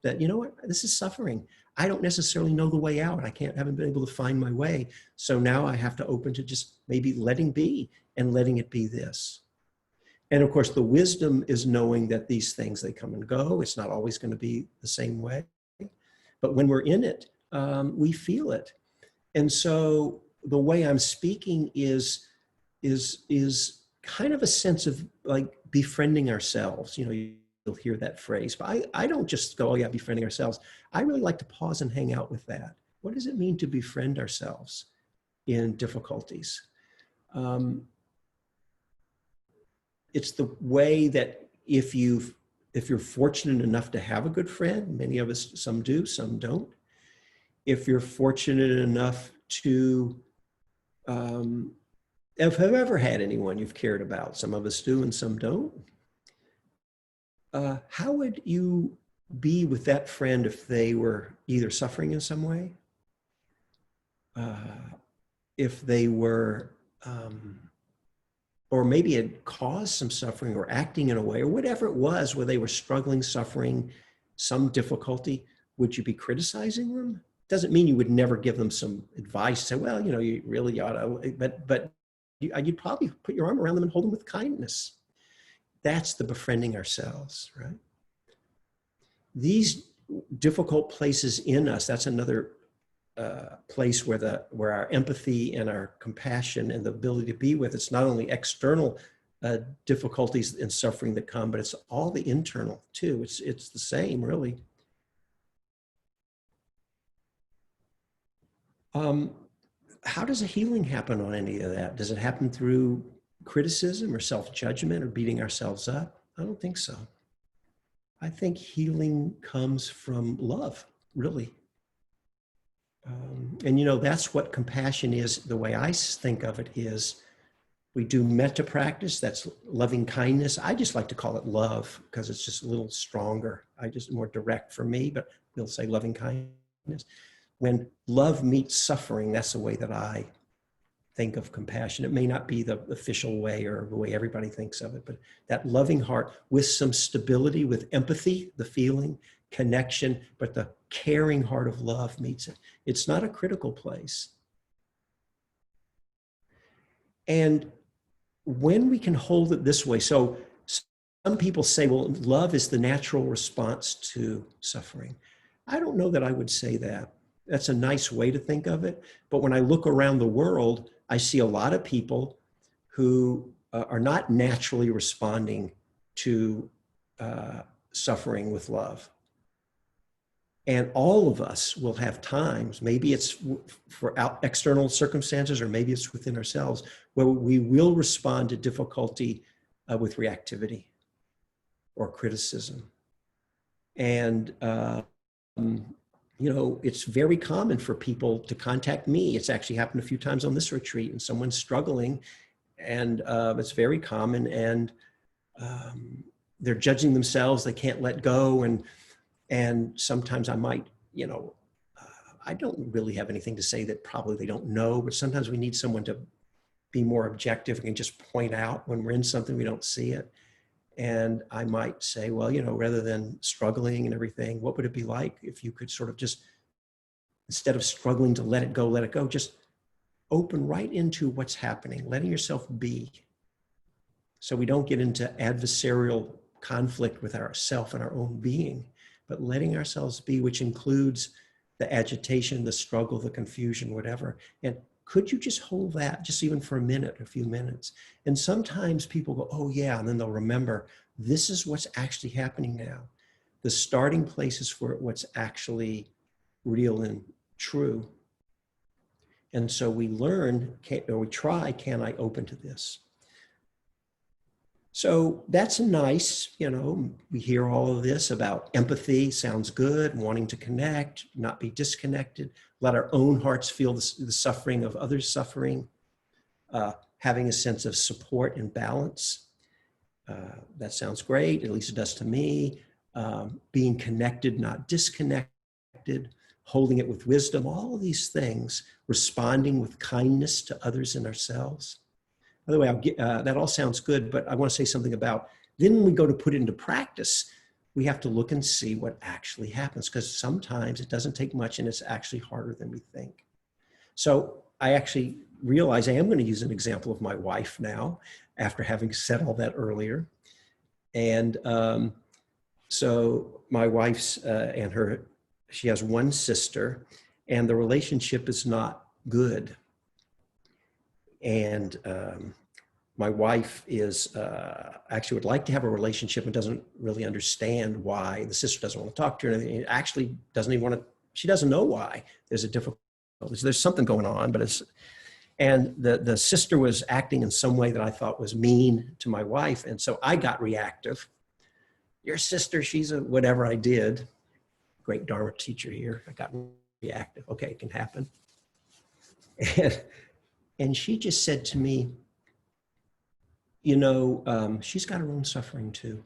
S1: that, you know what, this is suffering. I don't necessarily know the way out. Haven't been able to find my way. So now I have to open to just maybe letting be and letting it be this. And of course, the wisdom is knowing that these things, they come and go. It's not always going to be the same way. But when we're in it, we feel it. And so the way I'm speaking is kind of a sense of like befriending ourselves. You know, you'll hear that phrase, but I don't just go, oh yeah, befriending ourselves. I really like to pause and hang out with that. What does it mean to befriend ourselves in difficulties? It's the way that if you're fortunate enough to have a good friend, many of us, some do, some don't. If you're fortunate enough to have ever had anyone you've cared about, some of us do and some don't. How would you be with that friend if they were either suffering in some way, if they were, or maybe it caused some suffering or acting in a way, or whatever it was where they were struggling, suffering, some difficulty? Would you be criticizing them? Doesn't mean you would never give them some advice, say, well, you know, you really ought to, but you'd probably put your arm around them and hold them with kindness. That's the befriending ourselves, right? These difficult places in us, that's another place where our empathy and our compassion and the ability to be with, it's not only external difficulties and suffering that come, but it's all the internal too. It's the same, really. How does a healing happen on any of that? Does it happen through criticism or self-judgment or beating ourselves up? I don't think so. I think healing comes from love, really. And you know, that's what compassion is. The way I think of it is, we do metta practice, that's loving kindness. I just like to call it love because it's just a little stronger. More direct for me, but we'll say loving kindness. When love meets suffering, that's the way that I think of compassion. It may not be the official way or the way everybody thinks of it, but that loving heart with some stability, with empathy, the feeling, connection, but the caring heart of love meets it. It's not a critical place. And when we can hold it this way, so some people say, well, love is the natural response to suffering. I don't know that I would say that. That's a nice way to think of it. But when I look around the world, I see a lot of people who are not naturally responding to suffering with love. And all of us will have times, maybe it's for external circumstances or maybe it's within ourselves, where we will respond to difficulty with reactivity or criticism. And, you know, it's very common for people to contact me. It's actually happened a few times on this retreat, and someone's struggling, and it's very common, and they're judging themselves, they can't let go, and sometimes I might, you know, I don't really have anything to say that probably they don't know, but sometimes we need someone to be more objective and just point out when we're in something we don't see it. And I might say, well, you know, rather than struggling and everything, what would it be like if you could sort of just, instead of struggling to let it go, just open right into what's happening, letting yourself be. So we don't get into adversarial conflict with ourself and our own being, but letting ourselves be, which includes the agitation, the struggle, the confusion, whatever. And could you just hold that just even for a minute, a few minutes? And sometimes people go, oh yeah, and then they'll remember, this is what's actually happening now. The starting place is for what's actually real and true. And so we learn, or we try, can I open to this? So that's nice, you know, we hear all of this about empathy, sounds good, wanting to connect, not be disconnected, let our own hearts feel the suffering of others' suffering, having a sense of support and balance. That sounds great, at least it does to me. Being connected, not disconnected, holding it with wisdom, all of these things, responding with kindness to others and ourselves. By the way, that all sounds good, but I want to say something about, then when we go to put it into practice, we have to look and see what actually happens, because sometimes it doesn't take much and it's actually harder than we think. So I actually realize I am going to use an example of my wife now, after having said all that earlier. And so my wife's she has one sister, and the relationship is not good. And my wife is actually would like to have a relationship and doesn't really understand why. The sister doesn't want to talk to her. And actually doesn't even want to, she doesn't know why there's a difficulty. There's something going on, but it's, and the sister was acting in some way that I thought was mean to my wife. And so I got reactive. Your sister, she's a, whatever I did. Great Dharma teacher here. I got reactive. Okay, it can happen. And she just said to me, you know, she's got her own suffering too.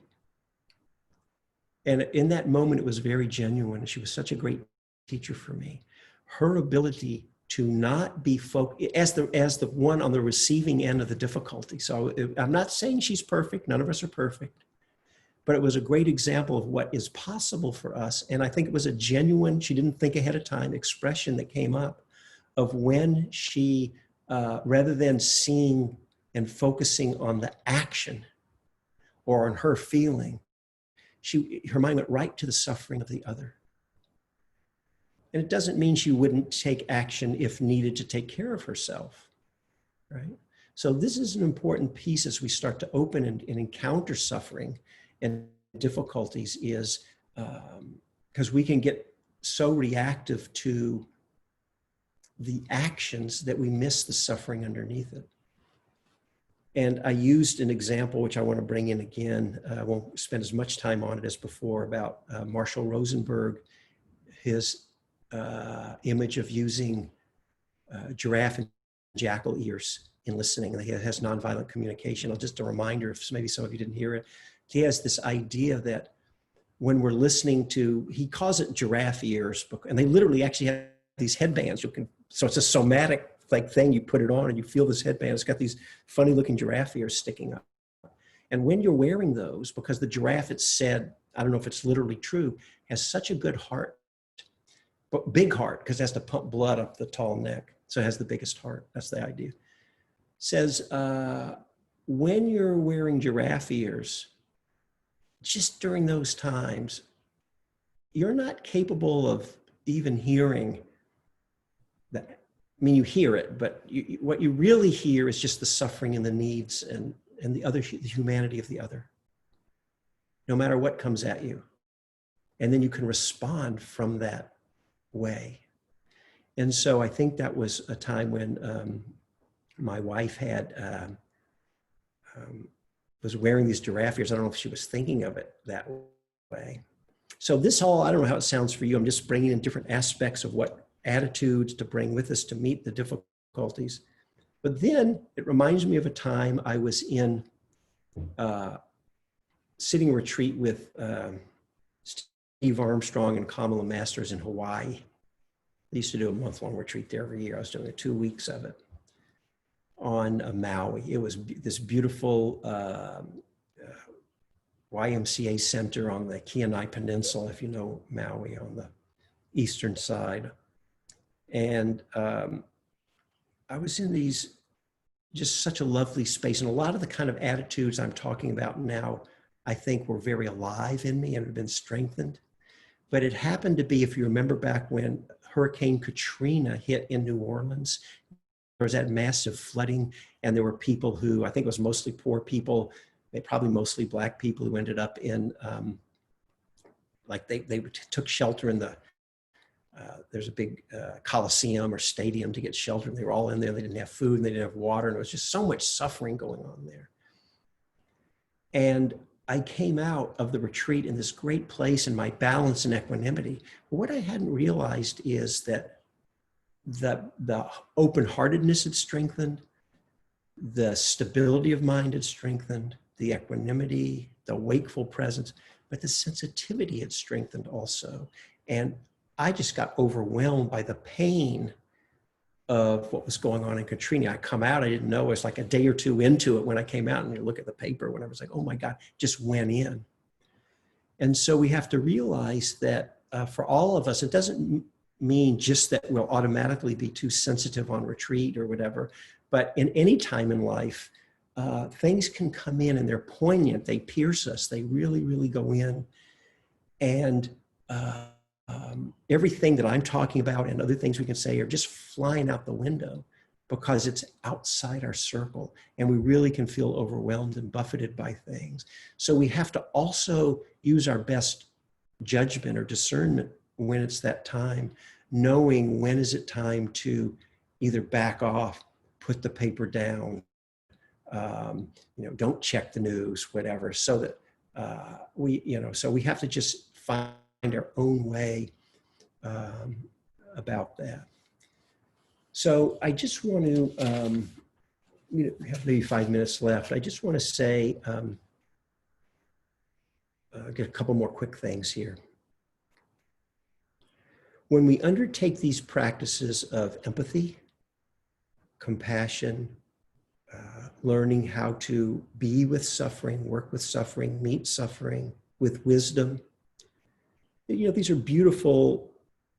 S1: And in that moment, it was very genuine. She was such a great teacher for me. Her ability to not be focused as the one on the receiving end of the difficulty. So I'm not saying she's perfect. None of us are perfect. But it was a great example of what is possible for us. And I think it was a genuine, she didn't think ahead of time, expression that came up of when she, rather than seeing and focusing on the action or on her feeling, her mind went right to the suffering of the other. And it doesn't mean she wouldn't take action if needed to take care of herself, right? So this is an important piece as we start to open and encounter suffering and difficulties, is because we can get so reactive to the actions that we miss the suffering underneath it. And I used an example, which I want to bring in again. I won't spend as much time on it as before, about Marshall Rosenberg, his image of using giraffe and jackal ears in listening. He has nonviolent communication. Just a reminder, if maybe some of you didn't hear it, he has this idea that when we're listening to, he calls it giraffe ears, and they literally actually have these headbands. So it's a somatic like thing, you put it on and you feel this headband. It's got these funny looking giraffe ears sticking up. And when you're wearing those, because the giraffe, it's said, I don't know if it's literally true, has such a good heart, but big heart, because it has to pump blood up the tall neck. So it has the biggest heart. That's the idea. Says, when you're wearing giraffe ears, just during those times, you're not capable of even hearing that. I mean, you hear it, but what you really hear is just the suffering and the needs and the humanity of the other, no matter what comes at you. And then you can respond from that way. And so I think that was a time when my wife was wearing these giraffe ears. I don't know if she was thinking of it that way. So this all, I don't know how it sounds for you. I'm just bringing in different aspects of what attitudes to bring with us to meet the difficulties. But then it reminds me of a time I was in sitting retreat with Steve Armstrong and Kamala Masters in Hawaii. They used to do a month-long retreat there every year. I was doing 2 weeks of it on Maui. It was this beautiful YMCA center on the Kenai Peninsula, if you know Maui, on the eastern side. And I was in these, just such a lovely space. And a lot of the kind of attitudes I'm talking about now, I think were very alive in me and have been strengthened. But it happened to be, if you remember back when Hurricane Katrina hit in New Orleans, there was that massive flooding, and there were people who, I think it was mostly poor people, probably mostly Black people, who ended up in, like they took shelter in the, there's a big coliseum or stadium to get shelter, and they were all in there. They didn't have food and they didn't have water, and it was just so much suffering going on there. And I came out of the retreat in this great place in my balance and equanimity. But what I hadn't realized is that the open-heartedness had strengthened, the stability of mind had strengthened, the equanimity, the wakeful presence, but the sensitivity had strengthened also. And I just got overwhelmed by the pain of what was going on in Katrina. I come out, I didn't know, it was like a day or two into it when I came out, and you look at the paper when I was like, oh my God, just went in. And so we have to realize that for all of us, it doesn't mean just that we'll automatically be too sensitive on retreat or whatever, but in any time in life, things can come in and they're poignant, they pierce us, they really, really go in. And everything that I'm talking about and other things we can say are just flying out the window because it's outside our circle, and we really can feel overwhelmed and buffeted by things. So we have to also use our best judgment or discernment when it's that time, knowing when is it time to either back off, put the paper down, don't check the news, whatever, so that so we have to just find our own way about that. So I just want to, we have maybe 5 minutes left. I just want to say, get a couple more quick things here. When we undertake these practices of empathy, compassion, learning how to be with suffering, work with suffering, meet suffering with wisdom, these are beautiful,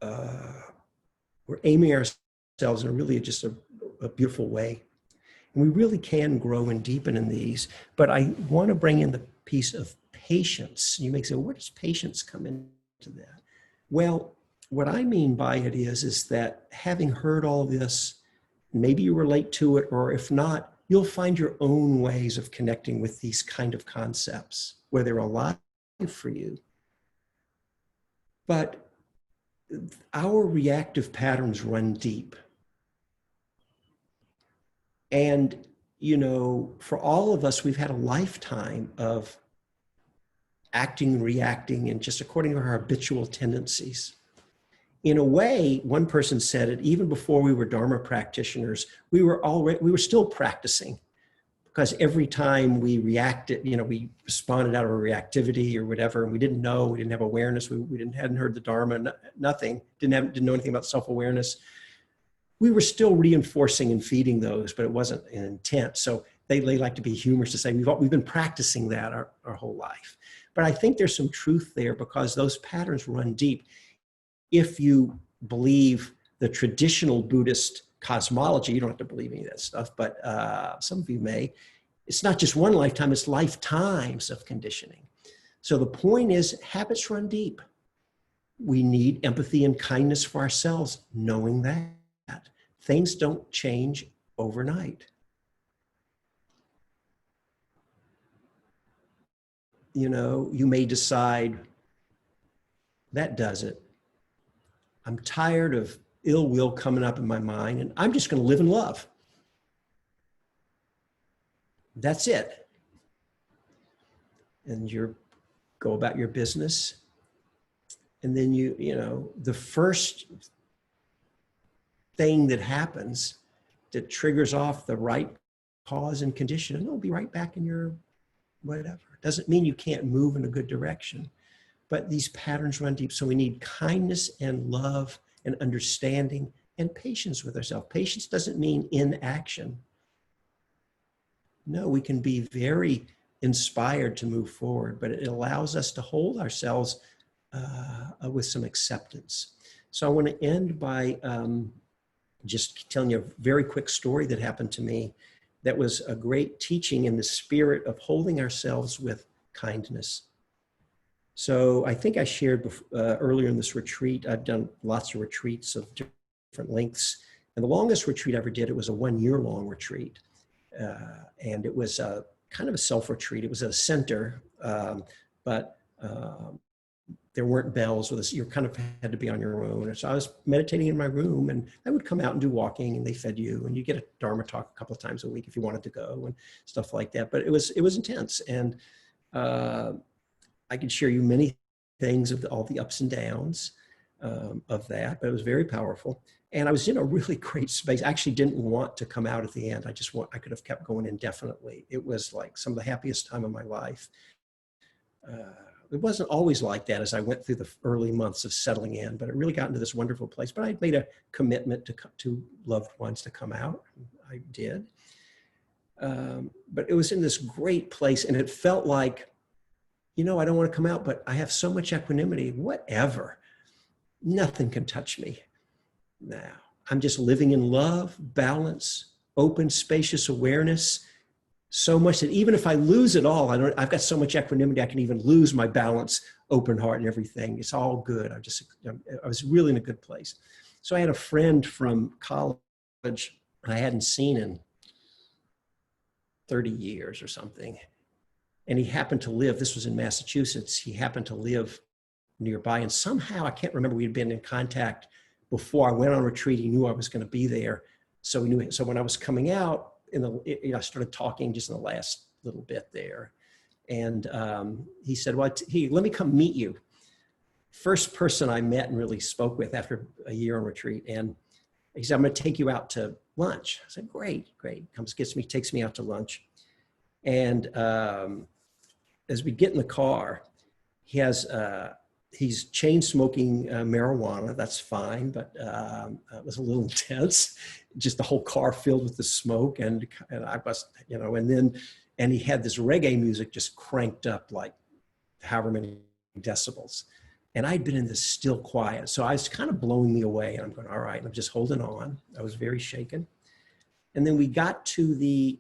S1: we're aiming ourselves in a really just a beautiful way. And we really can grow and deepen in these, but I want to bring in the piece of patience. You may say, where does patience come into that? Well, what I mean by it is that having heard all this, maybe you relate to it, or if not, you'll find your own ways of connecting with these kind of concepts where they're alive for you. But our reactive patterns run deep. And, for all of us, we've had a lifetime of acting, reacting, and just according to our habitual tendencies. In a way, one person said it, even before we were Dharma practitioners, we were still practicing, because every time we reacted, we responded out of reactivity or whatever, and we didn't know, we didn't have awareness, we hadn't heard the Dharma, nothing, didn't know anything about self-awareness. We were still reinforcing and feeding those, but it wasn't an intent. So they like to be humorous to say we've been practicing that our whole life. But I think there's some truth there because those patterns run deep. If you believe the traditional Buddhist cosmology, you don't have to believe any of that stuff, but some of you may. It's not just one lifetime, it's lifetimes of conditioning. So the point is, habits run deep. We need empathy and kindness for ourselves, knowing that. Things don't change overnight. You know, you may decide, that does it. I'm tired of ill will coming up in my mind, and I'm just going to live in love. That's it. And you go about your business. And then you know, the first thing that happens that triggers off the right cause and condition, and it'll be right back in your whatever. Doesn't mean you can't move in a good direction, but these patterns run deep. So we need kindness and love and understanding and patience with ourselves. Patience doesn't mean inaction. No, we can be very inspired to move forward, but it allows us to hold ourselves with some acceptance. So I want to end by just telling you a very quick story that happened to me that was a great teaching in the spirit of holding ourselves with kindness. So I think I shared earlier in this retreat, I've done lots of retreats of different lengths. And the longest retreat I ever did, it was a 1 year long retreat. And it was kind of a self-retreat. It was at a center, but there weren't bells with us. You kind of had to be on your own. And so I was meditating in my room, and I would come out and do walking, and they fed you, and you get a Dharma talk a couple of times a week if you wanted to go and stuff like that. But it was intense. And I could share you many things of all the ups and downs of that, but it was very powerful. And I was in a really great space. I actually didn't want to come out at the end. I could have kept going indefinitely. It was like some of the happiest time of my life. It wasn't always like that as I went through the early months of settling in, but it really got into this wonderful place. But I'd made a commitment to loved ones to come out. I did. But it was in this great place, and it felt like, you know, I don't want to come out, but I have so much equanimity, whatever. Nothing can touch me now. I'm just living in love, balance, open, spacious awareness, so much that even if I lose it all, I've got so much equanimity, I can even lose my balance, open heart and everything. It's all good. I was really in a good place. So I had a friend from college I hadn't seen in 30 years or something. And he happened to live, this was in Massachusetts, he happened to live nearby. And somehow, I can't remember, we'd been in contact before I went on retreat. He knew I was going to be there. So he knew. So when I was coming out, I started talking just in the last little bit there. And he said, well, let me come meet you. First person I met and really spoke with after a year on retreat. And he said, I'm going to take you out to lunch. I said, great. Takes me out to lunch. And as we get in the car, he's chain smoking marijuana. That's fine, but it was a little intense. Just the whole car filled with the smoke, and I was, you know, and he had this reggae music just cranked up like however many decibels. And I'd been in this still quiet, so I was kind of blowing me away. And I'm going, all right, and I'm just holding on. I was very shaken. And then we got to the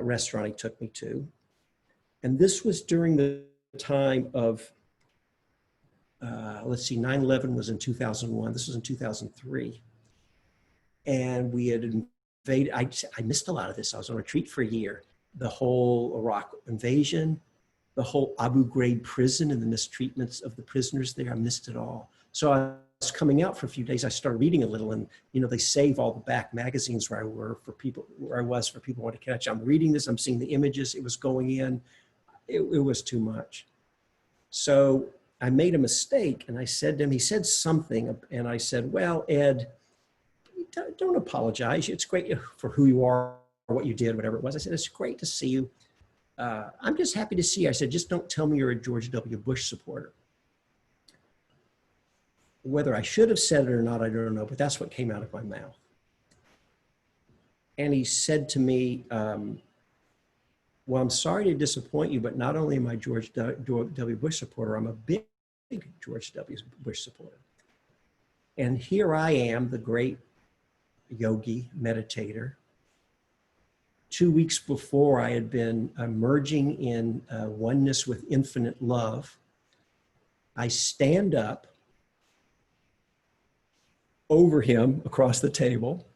S1: restaurant he took me to, and this was during the time of. Let's see, 9/11 was in 2001. This was in 2003. And we had invaded, I missed a lot of this. I was on retreat for a year. The whole Iraq invasion, the whole Abu Ghraib prison and the mistreatments of the prisoners there, I missed it all. So I was coming out for a few days. I started reading a little, and you know, they save all the back magazines where I was for people who want to catch. I'm reading this, I'm seeing the images, it was going in. It was too much. So I made a mistake, and I said to him, he said something, and I said, well, Ed, don't apologize. It's great for who you are, or what you did, whatever it was. I said, it's great to see you. I'm just happy to see you. I said, just don't tell me you're a George W. Bush supporter. Whether I should have said it or not, I don't know, but that's what came out of my mouth. And he said to me, well, I'm sorry to disappoint you, but not only am I George W. Bush supporter, I'm a big George W. Bush supporter. And here I am, the great yogi meditator. 2 weeks before, I had been emerging in oneness with infinite love. I stand up over him across the table.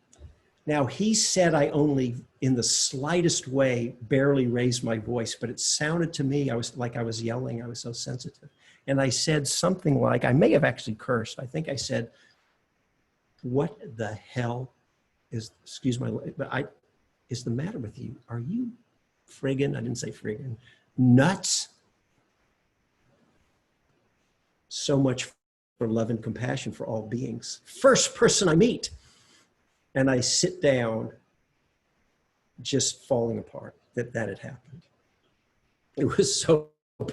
S1: Now, he said I only, in the slightest way, barely raised my voice, but it sounded to me, I was yelling. I was so sensitive. And I said something like, I may have actually cursed. I think I said, what the hell is, excuse my, but is the matter with you? Are you friggin', I didn't say friggin', nuts? So much for love and compassion for all beings. First person I meet. And I sit down, just falling apart, that had happened. It was so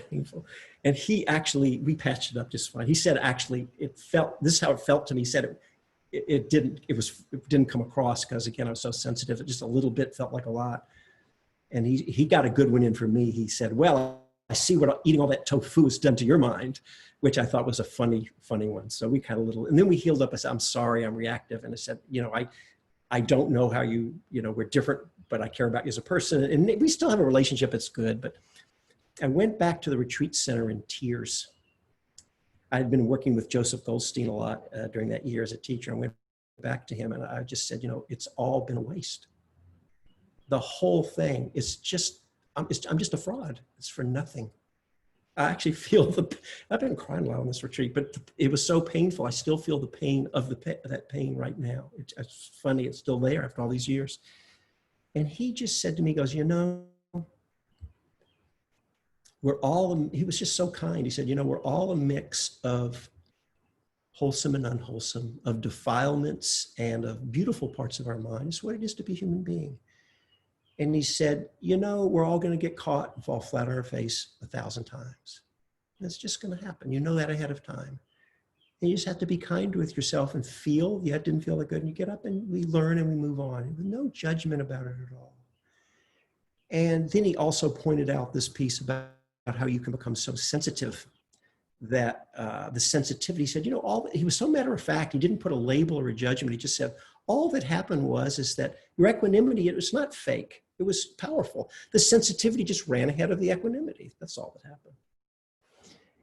S1: painful. And he actually, we patched it up just fine. He said, actually, it felt, this is how it felt to me. He said it didn't come across because, again, I was so sensitive. It just a little bit felt like a lot. And he got a good one in for me. He said, well, I see what eating all that tofu has done to your mind, which I thought was a funny one. So we kind of and then we healed up. I said, I'm sorry, I'm reactive. And I said, I don't know how we're different, but I care about you as a person. And we still have a relationship that's good. But I went back to the retreat center in tears. I had been working with Joseph Goldstein a lot during that year as a teacher. I went back to him and I just said, it's all been a waste. The whole thing is just, I'm just a fraud. It's for nothing. I actually feel I've been crying a lot on this retreat, but it was so painful. I still feel the pain of that pain right now. It's funny, it's still there after all these years. And he just said to me, he goes, he was just so kind. He said, we're all a mix of wholesome and unwholesome, of defilements and of beautiful parts of our mind. It's what it is to be a human being. And he said, we're all going to get caught and fall flat on our face 1,000 times. That's just going to happen. You know that ahead of time. And you just have to be kind with yourself and feel, yeah, it didn't feel that good. And you get up and we learn and we move on with no judgment about it at all. And then he also pointed out this piece about how you can become so sensitive that the sensitivity, he said, he was so matter of fact, he didn't put a label or a judgment. He just said, all that happened is that your equanimity, it was not fake. It was powerful. The sensitivity just ran ahead of the equanimity. That's all that happened.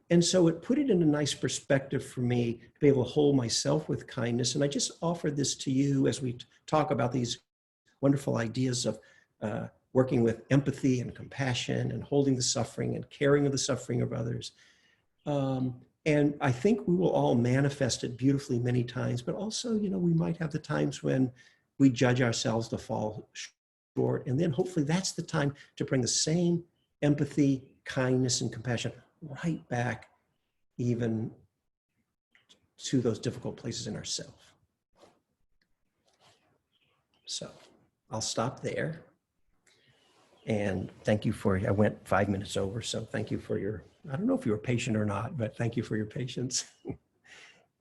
S1: And so it put it in a nice perspective for me to be able to hold myself with kindness. And I just offered this to you as we talk about these wonderful ideas of working with empathy and compassion and holding the suffering and caring of the suffering of others. And I think we will all manifest it beautifully many times, but also, we might have the times when we judge ourselves to fall short. And then hopefully that's the time to bring the same empathy, kindness, and compassion right back even to those difficult places in ourselves. So I'll stop there. And thank you I went 5 minutes over, so thank you for I don't know if you were patient or not, but thank you for your patience.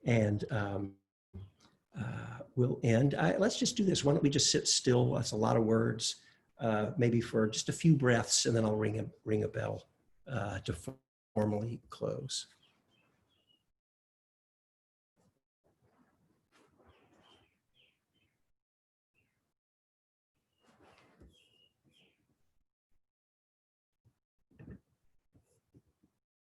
S1: And we'll end. Let's just do this. Why don't we just sit still? That's a lot of words, maybe for just a few breaths, and then I'll ring a bell to formally close.